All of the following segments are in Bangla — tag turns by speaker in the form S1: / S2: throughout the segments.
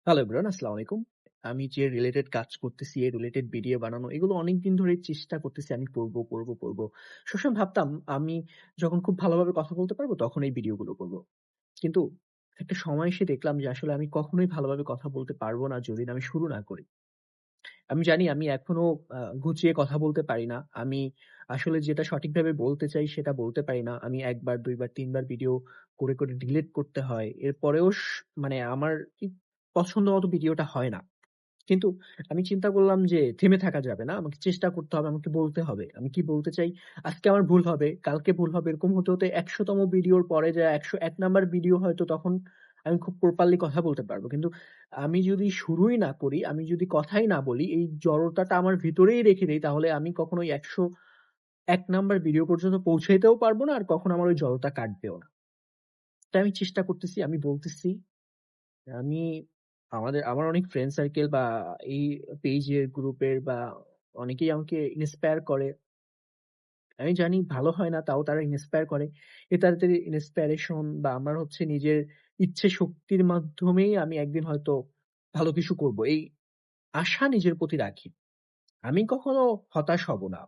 S1: হ্যালো এভরিওয়ান, আসসালামু আলাইকুম। আমি যে রিলেটেড কাজ করতেছি, এই রিলেটেড ভিডিও বানানো এগুলো অনেকদিন ধরেই চেষ্টা করতেছি আমি করব। সবসময় ভাবতাম আমি যখন খুব ভালোভাবে কথা বলতে পারবো তখন এই ভিডিওগুলো করব। কিন্তু একটা সময় এসে দেখলাম যে আসলে আমি কখনোই ভালোভাবে কথা বলতে পারবো না যদি না আমি শুরু না করি। আমি জানি আমি এখনো গুছিয়ে কথা বলতে পারি না। আমি আসলে যেটা সঠিকভাবে বলতে চাই সেটা বলতে পারি না। আমি ১ বার, ২ বার, ৩ বার ভিডিও করে ডিলিট করতে হয়। এরপরেও মানে আমার পছন্দ মতো ভিডিওটা হয় না। কিন্তু আমি চিন্তা করলাম যে থেমে থাকা যাবে না। আমাকে চেষ্টা করতে হবে, আমাকে বলতে হবে। আমি কি বলতে চাই, আজকে আমার ভুল হবে, কালকে ভুল হবে। এরকম হতে ১০০ তম ভিডিওর পরে যে ১০১ নাম্বার ভিডিও হয়তো তখন আমি খুব প্রপারলি কথা বলতে পারব। কিন্তু আমি যদি শুরুই না করি, আমি যদি কথাই না বলি, এই জড়তাটা আমার ভিতরেই রেখে দেই তাহলে আমি কখনো ওই ১০১ নাম্বার ভিডিও পর্যন্ত পৌঁছাইতেও পারব না। আর কখনো আমার ওই জড়তা কাটবেও না। তাই আমি চেষ্টা করতেছি, আমি বলতেছি আমি আমার অনেক ফ্রেন্ড সার্কেল বা এই পেজের গ্রুপের বা অনেকেই আমাকে ইন্সপায়ার করে। আমি জানি ভালো হয় না তাও তারা ইন্সপায়ার করে। তাদের ইন্সপিরেশন বা আমার হচ্ছে নিজের ইচ্ছে শক্তির মাধ্যমেই আমি একদিন হয়তো ভালো কিছু করব। এই আশা নিজের প্রতি রাখি। আমি কখনো হতাশ হব না।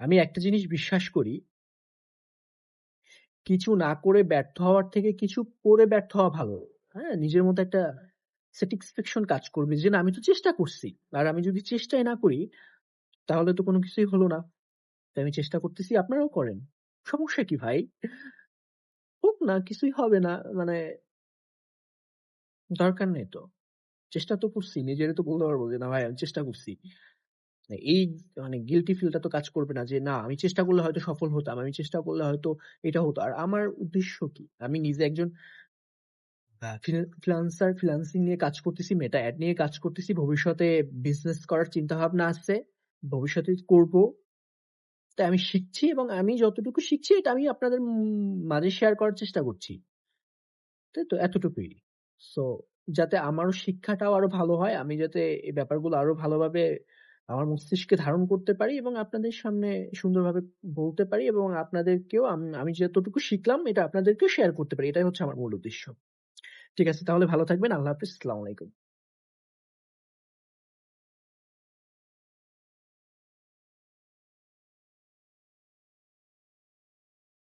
S1: আমি একটা জিনিস বিশ্বাস করি, কিছু না করে ব্যর্থ হওয়ার থেকে কিছু করে ব্যর্থ হওয়া ভালো। হ্যাঁ? নিজের মধ্যে একটা স্যাটিসফ্যাকশন কাজ করবে যে, না আমি তো চেষ্টা করছি। আর আমি যদি চেষ্টাই না করি তাহলে তো কোনো কিছুই হলো না। তাই আমি চেষ্টা করতেছি, আপনারাও করেন। সমস্যা কি ভাই? হোক না, কিছুই হবে না। মানে দরকার নেই তো। চেষ্টা তো করছি। নিজেরই তো বলতে পারবো যে, "না ভাই আমি চেষ্টা করছি।" এই মানে গিল্টি ফিল টা তো কাজ করবে না যে, "না আমি চেষ্টা করলে হয়তো সফল হতাম। আমি চেষ্টা করলে হয়তো এটা হতো।" আর আমার উদ্দেশ্য কি? আমি নিজে একজন ফ্রিল্যান্সিং নিয়ে কাজ করতেছি, মেটা এড নিয়ে কাজ করতেছি। ভবিষ্যতে বিজনেস করার চিন্তাভাবনা আছে। ভবিষ্যতে করব। তাই আমি শিখছি এবং আমি যতটুকু শিখছি এটা আমি আপনাদের মাঝে শেয়ার করার চেষ্টা করছি। তাই তো? এতটুকুই। সো যাতে আমারও শিক্ষাটাও আরো ভালো হয়, আমি যাতে এই ব্যাপারগুলো আরো ভালোভাবে আমার মস্তিষ্কে ধারণ করতে পারি এবং আপনাদের সামনে সুন্দরভাবে বলতে পারি এবং আপনাদেরকেও আমি যতটুকু শিখলাম এটা আপনাদেরকেও শেয়ার করতে পারি। এটাই হচ্ছে আমার মূল উদ্দেশ্য। ঠিক আছে তাহলে ভালো থাকবেন। আল্লাহ হাফেজ। আসসালামু আলাইকুম।